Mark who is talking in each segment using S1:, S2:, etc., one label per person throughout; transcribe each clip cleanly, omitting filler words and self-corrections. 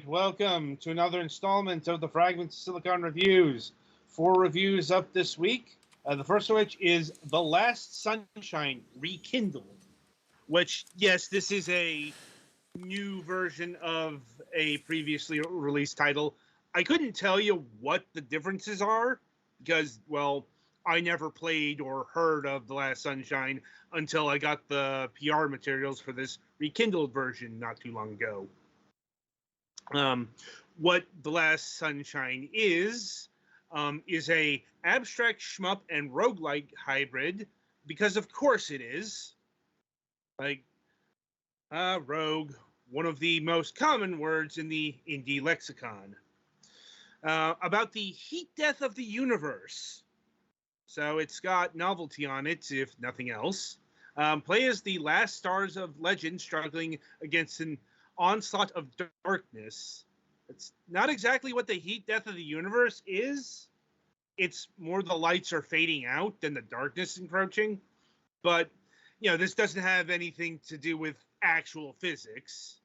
S1: welcome to another installment of the Fragments Silicon Reviews. 4 reviews up this week. The first of which is The Last Sunshine Rekindled, which, yes, this is a new version of a previously released title. I couldn't tell you what the differences are because, well, I never played or heard of The Last Sunshine until I got the PR materials for this Rekindled version not too long ago. What The Last Sunshine is a abstract shmup and roguelike hybrid, because of course it is. Like, rogue, one of the most common words in the indie lexicon. About the heat death of the universe. So it's got novelty on it, if nothing else. Play as the last stars of legend struggling against an onslaught of darkness. It's not exactly what the heat death of the universe is. It's more the lights are fading out than the darkness encroaching. But, this doesn't have anything to do with actual physics.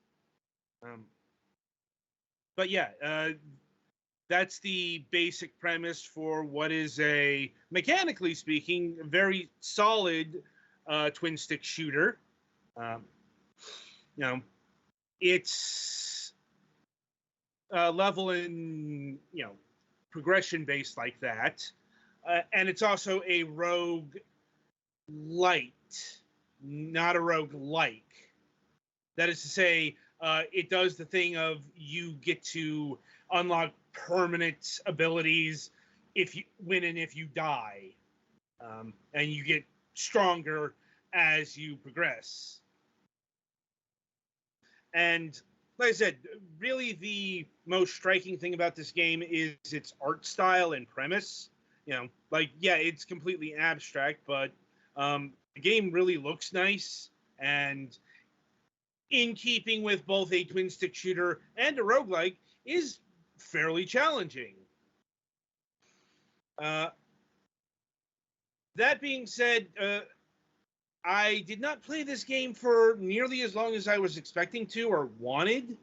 S1: But yeah, that's the basic premise for what is a, mechanically speaking, very solid twin stick shooter. It's level and progression based like that, and it's also a rogue light, not a rogue like. That is to say, it does the thing of you get to unlock permanent abilities if you win and if you die, and you get stronger as you progress. And like I said, really the most striking thing about this game is its art style and premise. It's completely abstract, but the game really looks nice and in keeping with both a twin stick shooter and a roguelike is fairly challenging. That being said, I did not play this game for nearly as long as I was expecting to or wanted,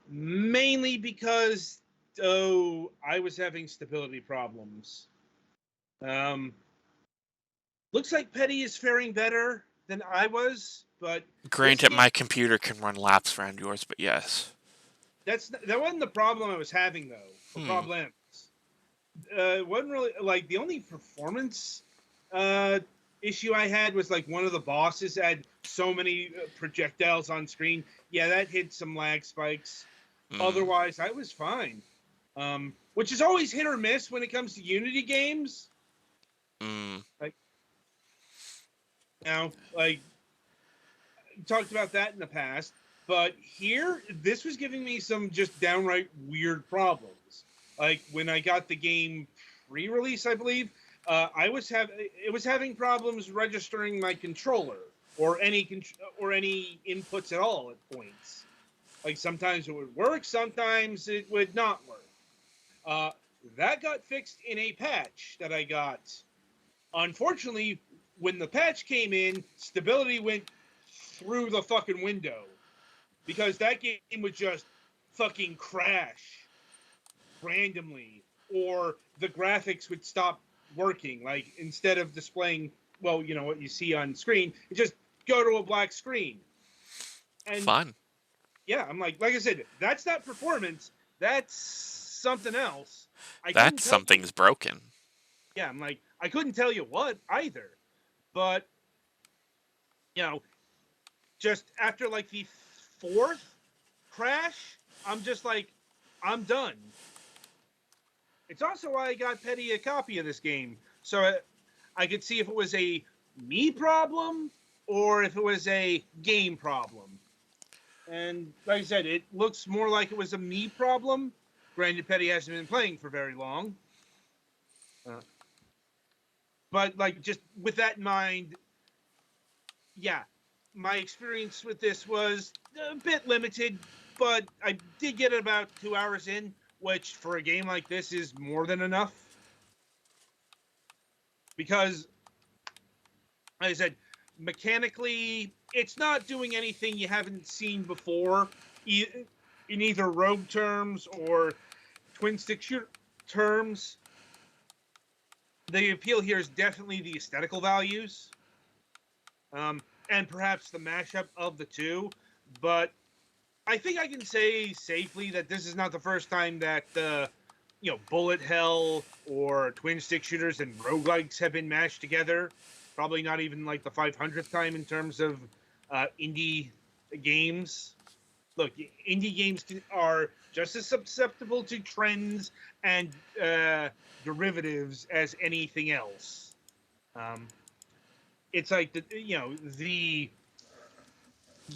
S1: mainly because, I was having stability problems. Looks like Petty is faring better than I was, but...
S2: Granted, my computer can run laps around yours, but yes.
S1: That wasn't the problem I was having, though. Problems. It wasn't really... the only performance... issue I had was one of the bosses had so many projectiles on screen. Yeah, that hit some lag spikes. Otherwise, I was fine. Which is always hit or miss when it comes to Unity games. Talked about that in the past, but here, this was giving me some just downright weird problems. Like when I got the game pre-release, I believe. It was having problems registering my controller or any inputs at all at points. Like sometimes it would work, sometimes it would not work. That got fixed in a patch that I got. Unfortunately, when the patch came in, stability went through the fucking window because that game would just fucking crash randomly, or the graphics would stop working. Like instead of displaying, what you see on screen, it just go to a black screen. And
S2: fun.
S1: Yeah, I'm like I said, that's not performance. That's something else.
S2: Something's broken.
S1: Yeah, I'm like, I couldn't tell you what either. But just after the 4th crash, I'm just like, I'm done. It's also why I got Petty a copy of this game, so I could see if it was a me problem or if it was a game problem. And like I said, it looks more like it was a me problem. Granted, Petty hasn't been playing for very long. But just with that in mind, yeah, my experience with this was a bit limited, but I did get it about 2 hours in, which for a game like this is more than enough. Because, like I said, mechanically, it's not doing anything you haven't seen before. in either rogue terms or twin stick shooter terms, the appeal here is definitely the aesthetical values, and perhaps the mashup of the two. But I think I can say safely that this is not the first time that bullet hell or twin stick shooters and roguelikes have been mashed together. Probably not even like the 500th time in terms of indie games. Look, indie games are just as susceptible to trends and derivatives as anything else. It's like the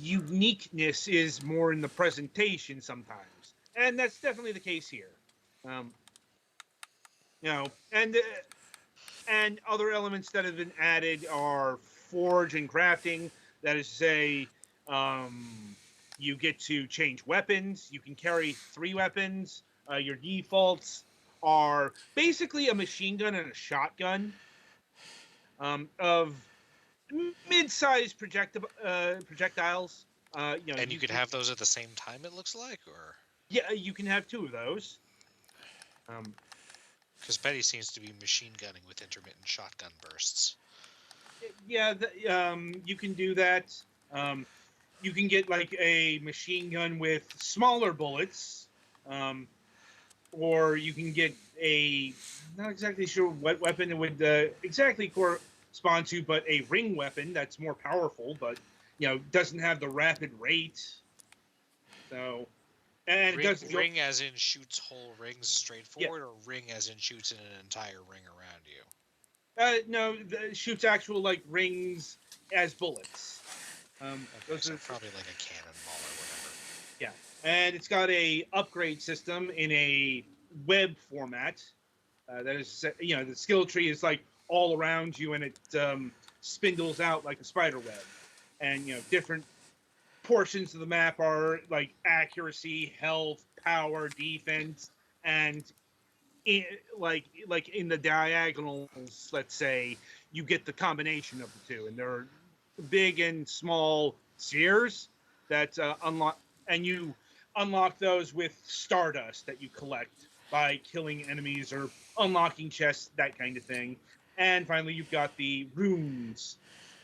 S1: uniqueness is more in the presentation sometimes, and that's definitely the case here. Um, and other elements that have been added are forge and crafting. That is to say, you get to change weapons. You can carry 3 weapons. Your defaults are basically a machine gun and a shotgun of mid-sized projectiles.
S3: And you could have those at the same time, it looks like, or
S1: yeah, you can have 2 of those.
S3: Because Betty seems to be machine gunning with intermittent shotgun bursts.
S1: Yeah, you can do that. You can get like a machine gun with smaller bullets, or you can get not exactly sure what weapon it would exactly correspond to, but a ring weapon that's more powerful, but doesn't have the rapid rate. So, and
S3: ring,
S1: it does
S3: ring as in shoots whole rings straight forward,
S1: yeah.
S3: or ring as in shoots in an entire ring around you?
S1: No, shoots actual like rings as bullets.
S3: Those are probably like a cannonball or whatever.
S1: Yeah, and it's got a upgrade system in a web format. That is, the skill tree is like all around you, and it spindles out like a spider web. And different portions of the map are like accuracy, health, power, defense, and like in the diagonals, let's say, you get the combination of the two, and there are big and small spheres that unlock, and you unlock those with stardust that you collect by killing enemies or unlocking chests, that kind of thing. And finally, you've got the runes,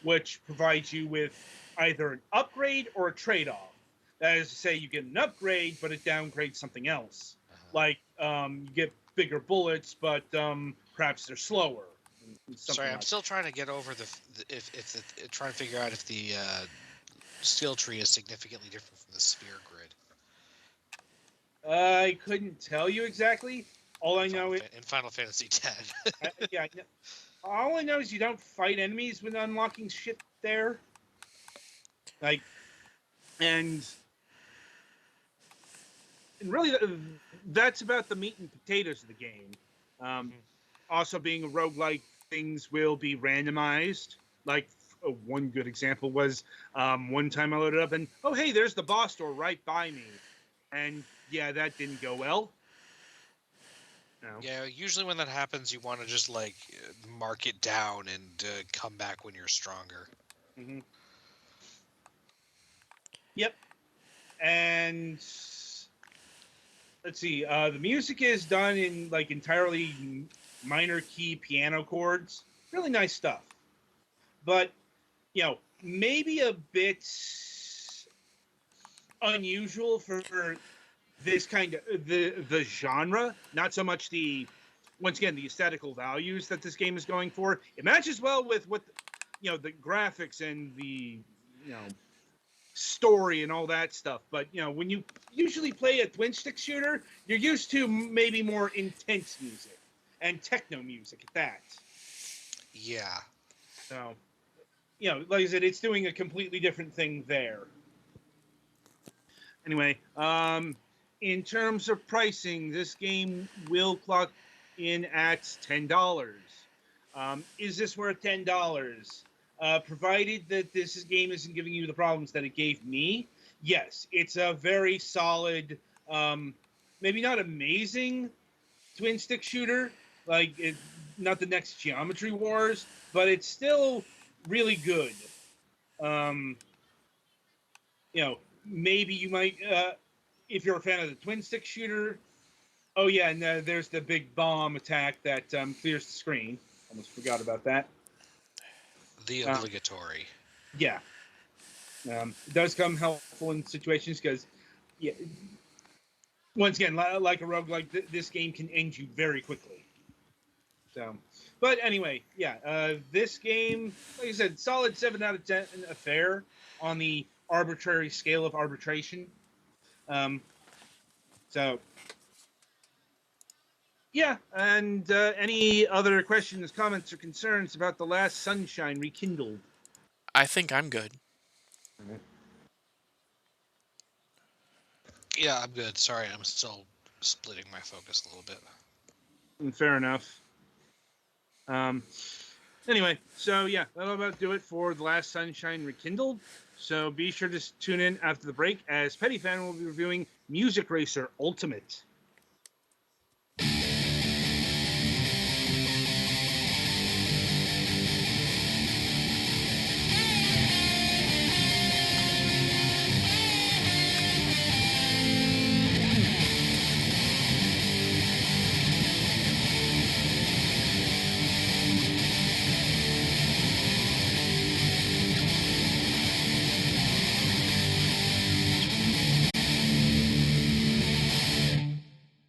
S1: which provides you with either an upgrade or a trade-off. That is to say, you get an upgrade, but it downgrades something else. Like you get bigger bullets, but perhaps they're slower.
S3: Sorry, I'm still trying to get over trying to figure out if the skill tree is significantly different from the sphere grid.
S1: I couldn't tell you exactly. All I know is
S3: in Final Fantasy X.
S1: yeah, all I know is you don't fight enemies when unlocking shit there. Like, and really, that's about the meat and potatoes of the game. Also, being a roguelike, things will be randomized. Like, one good example was one time I loaded up and, oh, hey, there's the boss door right by me. And, yeah, that didn't go well. No.
S3: Yeah, usually when that happens, you want to just, like, mark it down and come back when you're stronger.
S1: Mm-hmm. Yep. And let's see. The music is done in like entirely minor key piano chords. Really nice stuff. But maybe a bit unusual for this kind of the genre. Not so much once again the aesthetical values that this game is going for. It matches well with what the graphics and the story and all that stuff, but when you usually play a twin stick shooter, you're used to maybe more intense music and techno music at that.
S3: Yeah.
S1: So like I said, it's doing a completely different thing there. Anyway, in terms of pricing, this game will clock in at $10. Is this worth $10? Provided that this game isn't giving you the problems that it gave me, yes, it's a very solid, maybe not amazing twin stick shooter, like not the next Geometry Wars, but it's still really good. Maybe you might if you're a fan of the twin stick shooter, oh yeah, and there's the big bomb attack that clears the screen. Almost forgot about that.
S3: The obligatory.
S1: Yeah. It does come helpful in situations because, yeah, once again, like a roguelike, this game can end you very quickly. So, but anyway, yeah, this game, like I said, solid 7 out of 10 affair on the arbitrary scale of arbitration. So, yeah, and any other questions, comments, or concerns about The Last Sunshine Rekindled?
S2: I think I'm good.
S3: Yeah, I'm good. Sorry, I'm still splitting my focus a little bit.
S1: Fair enough. Anyway, so yeah, that'll about do it for The Last Sunshine Rekindled. So be sure to tune in after the break as Petty Fan will be reviewing Music Racer Ultimate.